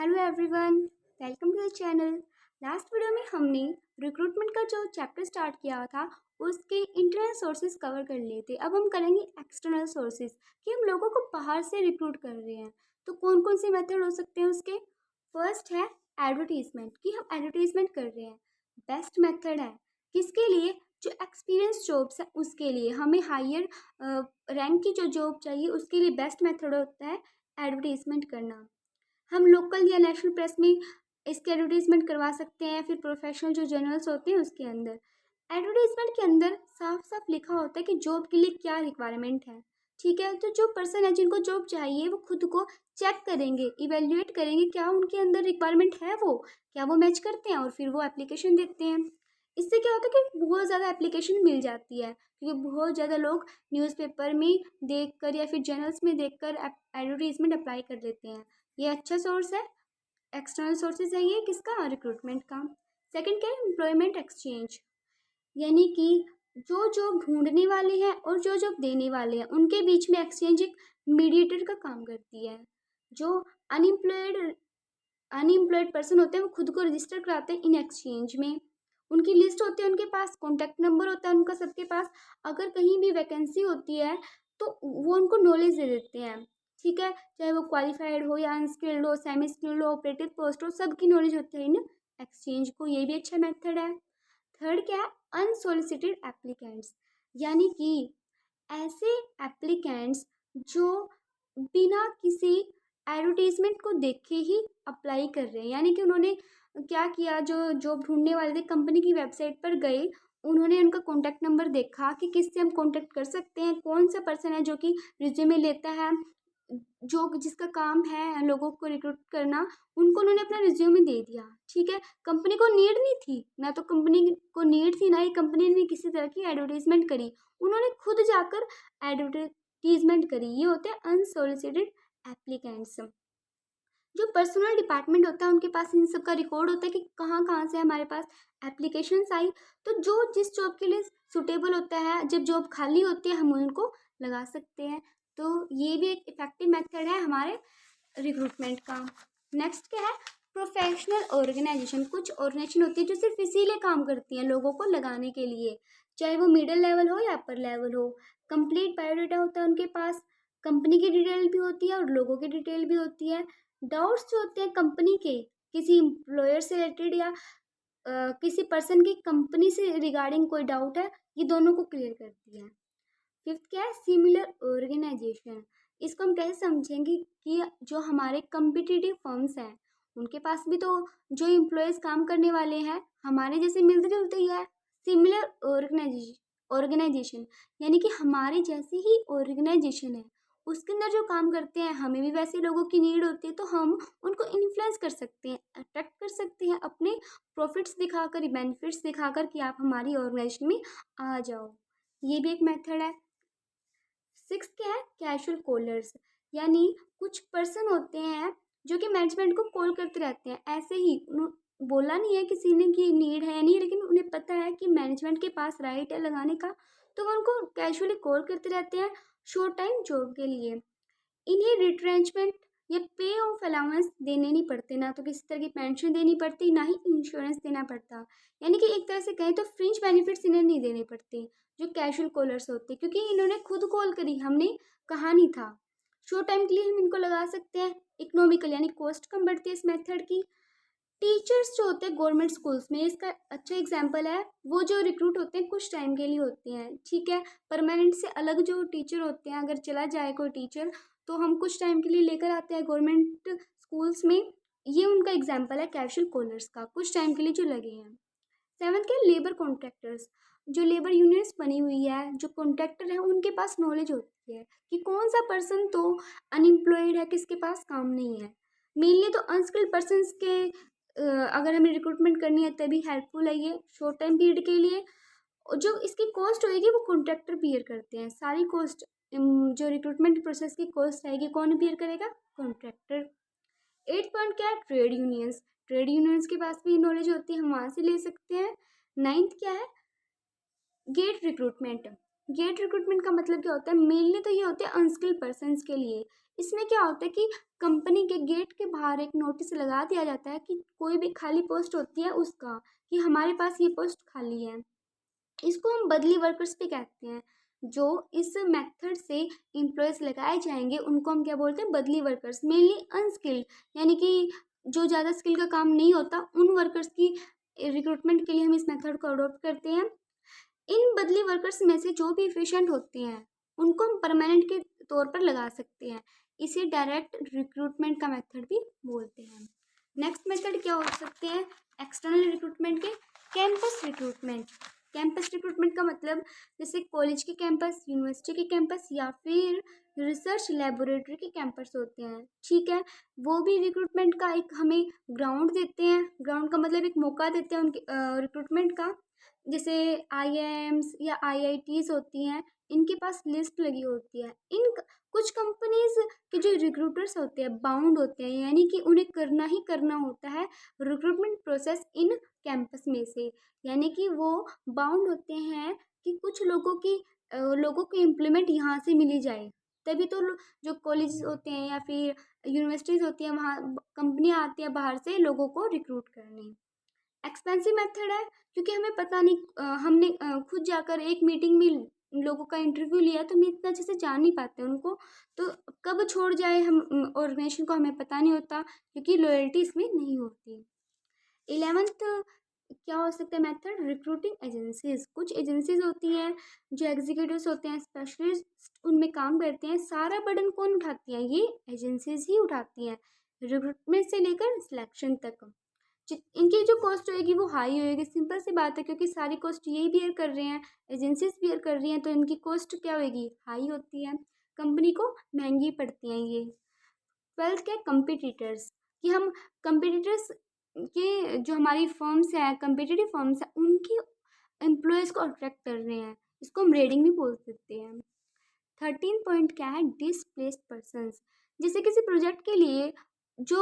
Hello everyone, welcome to the channel. Last video में हमने recruitment का जो चैप्टर स्टार्ट किया था उसके इंटरनल सोर्सेज कवर कर लिए थे। अब हम करेंगे एक्सटर्नल सोर्सेज कि हम लोगों को बाहर से रिक्रूट कर रहे हैं तो कौन कौन से मेथड हो सकते हैं उसके। फर्स्ट है एडवर्टीजमेंट, कि हम एडवर्टीजमेंट कर रहे हैं। बेस्ट मेथड है किसके लिए? जो एक्सपीरियंस जॉब्स है उसके लिए, हमें हायर रैंक की जो जॉब चाहिए उसके लिए बेस्ट मेथड होता है एडवर्टीजमेंट करना। हम लोकल या नेशनल प्रेस में इसके एडवर्टीजमेंट करवा सकते हैं, फिर प्रोफेशनल जो जर्नल्स होते हैं उसके अंदर। एडवर्टीजमेंट के अंदर साफ साफ लिखा होता है कि जॉब के लिए क्या रिक्वायरमेंट है। ठीक है, तो जो पर्सन है जिनको जॉब चाहिए वो खुद को चेक करेंगे, इवेल्युएट करेंगे क्या उनके अंदर रिक्वायरमेंट है, वो क्या वो मैच करते हैं, और फिर वो एप्लीकेशन देते हैं। इससे क्या होता है कि बहुत ज़्यादा एप्लीकेशन मिल जाती है, क्योंकि बहुत ज़्यादा लोग न्यूज़पेपर में देखकर या फिर जर्नल्स में देखकर एडवर्टीजमेंट अप्लाई कर लेते हैं। ये अच्छा सोर्स है, एक्सटर्नल सोर्सेज है ये किसका? रिक्रूटमेंट का। सेकंड क्या है? एम्प्लॉयमेंट एक्सचेंज, यानी कि जो जॉब ढूंढने वाले हैं और जो जॉब देने वाले हैं उनके बीच में एक्सचेंज एक मीडिएटर का काम करती है। जो अनएम्प्लॉयड अनएम्प्लॉयड पर्सन होते हैं वो खुद को रजिस्टर कराते हैं इन एक्सचेंज में। उनकी लिस्ट होती है, उनके पास कॉन्टैक्ट नंबर होता है उनका सबके पास। अगर कहीं भी वैकेंसी होती है तो वो उनको नॉलेज दे देते हैं। ठीक है, चाहे वो क्वालिफाइड हो या अनस्किल्ड हो, सेमी स्किल्ड हो, ऑपरेटिव पोस्ट हो, सबकी नॉलेज होती है इन एक्सचेंज को। ये भी अच्छा मेथड है। थर्ड क्या है? अनसोलिसिटेड एप्लीकेंट्स, यानी कि ऐसे एप्लीकेंट्स जो बिना किसी एडवर्टीजमेंट को देखे ही अप्लाई कर रहे हैं। यानी कि उन्होंने क्या किया, जो जॉब ढूंढने वाले थे कंपनी की वेबसाइट पर गए, उन्होंने उनका कॉन्टैक्ट नंबर देखा कि किससे हम कॉन्टैक्ट कर सकते हैं, कौन सा पर्सन है जो कि रिज्यूमे लेता है, जो जिसका काम है लोगों को रिक्रूट करना, उनको उन्होंने अपना रिज्यूमे दे दिया। ठीक है, कंपनी को नीड नहीं थी, ना तो कंपनी को नीड थी, ना ही कंपनी ने किसी तरह की एडवर्टीजमेंट करी, उन्होंने खुद जाकर एडवर्टीजमेंट करी। ये होते हैं अनसोलिसिटेड एप्लीकेंट्स। जो पर्सनल डिपार्टमेंट होता है उनके पास इन सब का रिकॉर्ड होता है कि कहाँ कहाँ से हमारे पास एप्लीकेशंस आई, तो जो जिस जॉब के लिए सुटेबल होता है, जब जॉब खाली होती है हम उनको लगा सकते हैं। तो ये भी एक इफेक्टिव मेथड है हमारे रिक्रूटमेंट का। नेक्स्ट क्या है? Professional organisation. कुछ ऑर्गेनाइजेशन होती है जो सिर्फ इसीलिए काम करती हैं लोगों को लगाने के लिए, चाहे वो मिडिल लेवल हो या अपर लेवल हो। कंप्लीट बायोडाटा होता है उनके पास, कंपनी की डिटेल भी होती है और लोगों की डिटेल भी होती है। डाउट्स जो होते हैं कंपनी के, किसी एम्प्लॉयर से रिलेटेड या किसी पर्सन की कंपनी से रिगार्डिंग कोई डाउट है, ये दोनों को क्लियर करती है। फिफ्थ क्या है? Similar organisation. इसको हम कैसे समझेंगे कि जो हमारे कम्पिटिटिव फर्म्स हैं उनके पास भी तो जो एम्प्लॉयज़ काम करने वाले हैं हमारे जैसे मिलते जुलते ही है। सिमिलर ऑर्गेनाइजेशन यानी कि हमारे जैसे ही ऑर्गेनाइजेशन है, उसके अंदर जो काम करते हैं हमें भी वैसे लोगों की नीड होती है, तो हम उनको इन्फ्लुएंस कर सकते हैं, अट्रैक्ट कर सकते हैं अपने प्रॉफिट्स दिखाकर, बेनिफिट्स दिखाकर कि आप हमारी ऑर्गेनाइजेशन में आ जाओ। ये भी एक मेथड है। सिक्स क्या है? कैजुअल कॉलर्स, यानी कुछ पर्सन होते हैं जो कि मैनेजमेंट को कॉल करते रहते हैं ऐसे ही, बोला नहीं है किसी ने कि नीड है या नहीं, लेकिन उन्हें पता है कि मैनेजमेंट के पास राइट है लगाने का, तो वो उनको कैजुअली कॉल करते रहते हैं शॉर्ट टाइम जॉब के लिए। इन्हें रिट्रेंचमेंट या पे ऑफ अलाउंस देने नहीं पड़ते, ना तो किसी तरह की पेंशन देनी पड़ती, ना ही इंश्योरेंस देना पड़ता। यानी कि एक तरह से कहें तो फ्रिंज बेनिफिट्स इन्हें नहीं देने पड़ते जो कैजुअल कॉलर्स होते, क्योंकि इन्होंने खुद कॉल करी, हमने कहा नहीं था। शॉर्ट टाइम के लिए हम इनको लगा सकते हैं। इकोनॉमिकल यानी कॉस्ट कम बढ़ती है इस मेथड की। टीचर्स जो होते हैं गवर्नमेंट स्कूल्स में, इसका अच्छा एग्जाम्पल है, वो जो रिक्रूट होते हैं कुछ टाइम के लिए होते हैं। ठीक है, परमानेंट से अलग जो टीचर होते हैं, अगर चला जाए कोई टीचर तो हम कुछ टाइम के लिए लेकर आते हैं गवर्नमेंट स्कूल्स में। ये उनका एग्जाम्पल है कैजुअल कॉलर्स का, कुछ टाइम के लिए जो लगे हैं। सेवन्थ क्या? Labour contractors. जो लेबर यूनियंस बनी हुई है, जो कॉन्ट्रैक्टर है उनके पास नॉलेज होती है कि कौन सा पर्सन तो अनएम्प्लॉयड है, किसके पास काम नहीं है। मेनली तो अनस्किल्ड पर्सन के अगर हमें रिक्रूटमेंट करनी है तभी हेल्पफुल है ये शॉर्ट टाइम पीरियड के लिए। और जो इसकी कॉस्ट होएगी वो कॉन्ट्रैक्टर बियर करते हैं, सारी कॉस्ट जो रिक्रूटमेंट प्रोसेस की कॉस्ट रहेगी कौन बियर करेगा? कॉन्ट्रैक्टर। एट पॉइंट क्या है? Trade unions. ट्रेड यूनियंस के पास भी नॉलेज होती है, हम वहाँ से ले सकते हैं। नाइन्थ क्या है? Gate recruitment. गेट रिक्रूटमेंट का मतलब क्या होता है? मेनली तो ये होता है अनस्किल्ड पर्सनस के लिए। इसमें क्या होता है कि कंपनी के गेट के बाहर एक नोटिस लगा दिया जाता है कि कोई भी खाली पोस्ट होती है उसका, कि हमारे पास ये पोस्ट खाली है। इसको हम बदली वर्कर्स भी कहते हैं। जो इस मेथड से एम्प्लॉयज़ लगाए जाएंगे उनको हम क्या बोलते हैं, बदली वर्कर्स। मेनली अनस्किल्ड, यानी कि जो ज़्यादा स्किल का काम नहीं होता, उन वर्कर्स की रिक्रूटमेंट के लिए हम इस मेथड को अडोप्ट करते हैं। इन बदली वर्कर्स में से जो भी एफिशिएंट होते हैं उनको हम परमानेंट के तौर पर लगा सकते हैं। इसे डायरेक्ट रिक्रूटमेंट का मेथड भी बोलते हैं। नेक्स्ट मेथड क्या हो सकते हैं एक्सटर्नल रिक्रूटमेंट के, कैंपस रिक्रूटमेंट। कैंपस रिक्रूटमेंट का मतलब जैसे कॉलेज के कैंपस, यूनिवर्सिटी के कैंपस या फिर रिसर्च लेबोरेटरी के कैंपस होते हैं, ठीक है। वो भी रिक्रूटमेंट का एक हमें ग्राउंड देते हैं। ग्राउंड का मतलब एक मौका देते हैं उनके रिक्रूटमेंट का। जैसे आईआईएम्स या आईआईटीज होती हैं, इनके पास लिस्ट लगी होती है। इन कुछ कंपनीज के जो रिक्रूटर्स होते हैं बाउंड होते हैं, यानी कि उन्हें करना ही करना होता है रिक्रूटमेंट प्रोसेस इन कैंपस में से, यानी कि वो बाउंड होते हैं कि कुछ लोगों को एम्प्लॉयमेंट यहाँ से मिली जाए। तभी तो जो कॉलेज होते हैं या फिर यूनिवर्सिटीज़ होती हैं, वहाँ कंपनियाँ आती हैं बाहर से लोगों को रिक्रूट करने। एक्सपेंसिव मेथड है क्योंकि हमें पता नहीं, हमने खुद जाकर एक मीटिंग में लोगों का इंटरव्यू लिया तो हम इतना अच्छे से जान नहीं पाते उनको, तो कब छोड़ जाए हम ऑर्गेनाइजेशन को हमें पता नहीं होता, क्योंकि लॉयल्टी इसमें नहीं होती। 11th क्या हो सकता है मेथड, रिक्रूटिंग एजेंसीज। कुछ एजेंसीज होती हैं जो एग्जीक्यूटिव्स होते हैं, स्पेशलिस्ट उनमें काम करते हैं। सारा बर्डन कौन उठाती है, ये एजेंसीज ही उठाती हैं, रिक्रूटमेंट से लेकर सिलेक्शन तक। इनकी जो कॉस्ट होएगी वो हाई होएगी, सिंपल सी बात है, क्योंकि सारी कॉस्ट यही बियर कर रहे हैं, एजेंसीज बियर कर रही हैं, तो इनकी कॉस्ट क्या होएगी, हाई होती है, कंपनी को महंगी पड़ती हैं ये। 12th क्या, कंपिटिटर्स, कि हम कंपिटिटर्स के जो हमारी फर्म्स हैं, कंपिटिटिव फर्म्स हैं, उनकी एम्प्लॉयज़ को अट्रैक्ट कर रहे हैं, इसको हम रेटिंग भी बोल सकते हैं। 13 पॉइंट क्या है, डिसप्लेस्ड पर्सन्स। जैसे किसी प्रोजेक्ट के लिए जो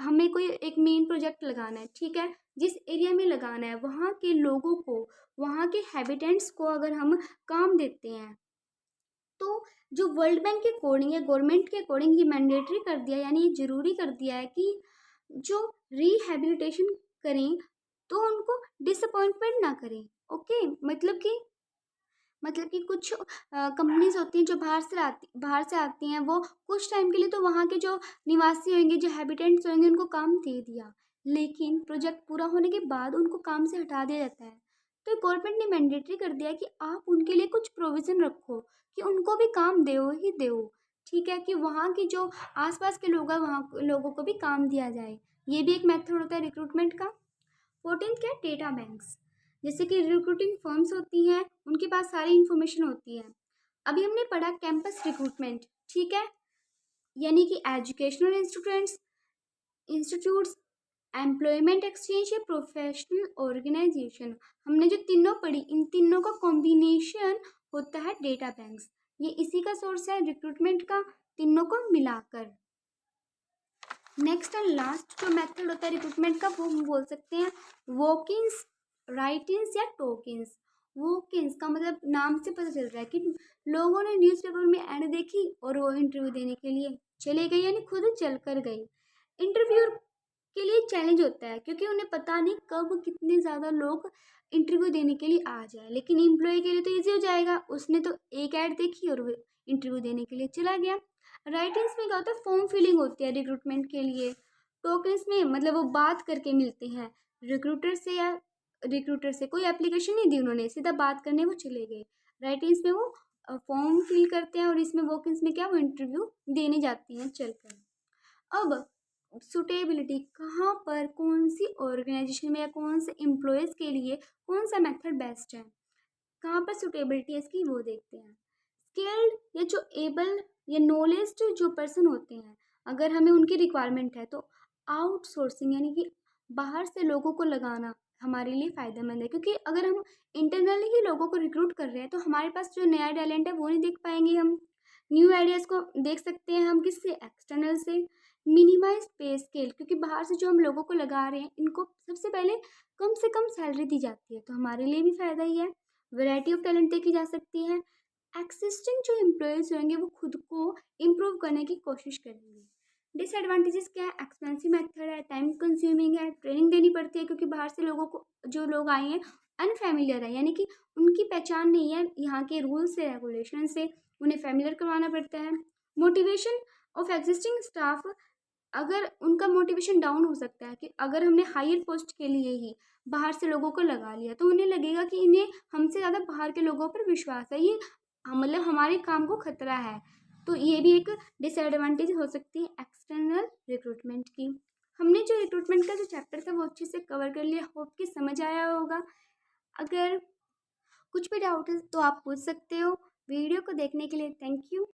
हमें कोई एक मेन प्रोजेक्ट लगाना है, ठीक है, जिस एरिया में लगाना है वहाँ के लोगों को, वहाँ के हैबिटेंट्स को अगर हम काम देते हैं, तो जो वर्ल्ड बैंक के अकॉर्डिंग या गवर्नमेंट के अकॉर्डिंग ये मैंडेटरी कर दिया, यानी ये ज़रूरी कर दिया है कि जो रिहेबिलिटेशन करें तो उनको डिसअपॉइंटमेंट ना करें। ओके, मतलब कि कुछ कंपनीज होती हैं जो बाहर से आती हैं, वो कुछ टाइम के लिए तो वहाँ के जो निवासी होंगे, जो हैबिटेंट्स होंगे, उनको काम दे दिया, लेकिन प्रोजेक्ट पूरा होने के बाद उनको काम से हटा दिया जाता है। तो गवर्नमेंट ने मैंडेटरी कर दिया कि आप उनके लिए कुछ प्रोविज़न रखो कि उनको भी काम दो ही दो, ठीक है, कि वहाँ की जो आसपास के लोग हैं वहाँ लोगों को भी काम दिया जाए। ये भी एक मेथड होता है रिक्रूटमेंट का। 14th क्या है, डेटा बैंक्स। जैसे कि रिक्रूटिंग फर्म्स होती हैं, उनके पास सारी इन्फॉर्मेशन होती है। अभी हमने पढ़ा कैंपस रिक्रूटमेंट, ठीक है, यानी कि एजुकेशनल इंस्टीट्यूट्स, एम्प्लॉयमेंट एक्सचेंज या प्रोफेशनल ऑर्गेनाइजेशन। हमने जो तीनों पढ़ी, इन तीनों का कॉम्बिनेशन होता है डेटा बैंक्स। ये इसी का सोर्स है रिक्रूटमेंट का, तीनों को मिलाकर। नेक्स्ट एंड लास्ट जो मेथड होता है रिक्रूटमेंट का, वो हम बोल सकते हैं वॉक-इन्स, राइट-इन्स या टॉक-इन्स। वॉक-इन्स का मतलब नाम से पता चल रहा है कि लोगों ने न्यूज़पेपर में ऐड देखी और वो इंटरव्यू देने के लिए चले गए, यानी खुद चल कर गए। इंटरव्यू के लिए चैलेंज होता है क्योंकि उन्हें पता नहीं कब कितने ज़्यादा लोग इंटरव्यू देने के लिए आ जाए, लेकिन एम्प्लॉय के लिए तो ईजी हो जाएगा, उसने तो एक ऐड देखी और वो इंटरव्यू देने के लिए चला गया। राइटिंग्स में क्या होता है, फॉर्म फिलिंग होती है रिक्रूटमेंट के लिए। टोकन्स में मतलब वो बात करके मिलते हैं रिक्रूटर से कोई एप्लीकेशन नहीं दी उन्होंने, सीधा बात करने वो चले गए। राइटिंग्स में वो फॉर्म फिल करते हैं और इसमें वॉक-इन्स में क्या, वो इंटरव्यू देने जाती हैं चलकर। अब सुटेबिलिटी, कहाँ पर कौन सी ऑर्गेनाइजेशन में या कौन से एम्प्लॉयज़ के लिए कौन सा मेथड बेस्ट है, कहाँ पर सुटेबिलिटी है इसकी, वो देखते हैं। स्किल्ड या जो एबल या नॉलेज्ड जो पर्सन होते हैं, अगर हमें उनकी रिक्वायरमेंट है तो आउटसोर्सिंग, यानी कि बाहर से लोगों को लगाना हमारे लिए फ़ायदेमंद है, क्योंकि अगर हम इंटरनली ही लोगों को रिक्रूट कर रहे हैं तो हमारे पास जो नया टैलेंट है वो नहीं देख पाएंगे हम। न्यू आइडियाज़ को देख सकते हैं हम किससे, एक्सटर्नल से। मिनिमाइज पे स्केल, क्योंकि बाहर से जो हम लोगों को लगा रहे हैं इनको सबसे पहले कम से कम सैलरी दी जाती है, तो हमारे लिए भी फ़ायदा ही है। वैरायटी ऑफ टैलेंट देखी जा सकती है। एक्सिस्टिंग जो एम्प्लॉयज़ होंगे वो खुद को इम्प्रूव करने की कोशिश करेंगे। डिसएडवांटेजेस क्या है? एक्सपेंसिव मेथड है, टाइम कंज्यूमिंग है, ट्रेनिंग देनी पड़ती है क्योंकि बाहर से लोगों को जो लोग आए हैं अनफेमिलियर है, यानी कि उनकी पहचान नहीं है यहाँ के रूल्स से रेगुलेशन से, उन्हें फेमिलियर करवाना पड़ता है। मोटिवेशन ऑफ एग्जिस्टिंग स्टाफ, अगर उनका मोटिवेशन डाउन हो सकता है कि अगर हमने हायर पोस्ट के लिए ही बाहर से लोगों को लगा लिया तो उन्हें लगेगा कि इन्हें हमसे ज़्यादा बाहर के लोगों पर विश्वास है, ये मतलब हमारे काम को खतरा है। तो ये भी एक डिसएडवांटेज हो सकती है एक्सटर्नल रिक्रूटमेंट की। हमने जो रिक्रूटमेंट का जो चैप्टर था वो अच्छे से कवर कर लिया, होप कि समझ आया होगा। अगर कुछ भी डाउट है तो आप पूछ सकते हो। वीडियो को देखने के लिए थैंक यू।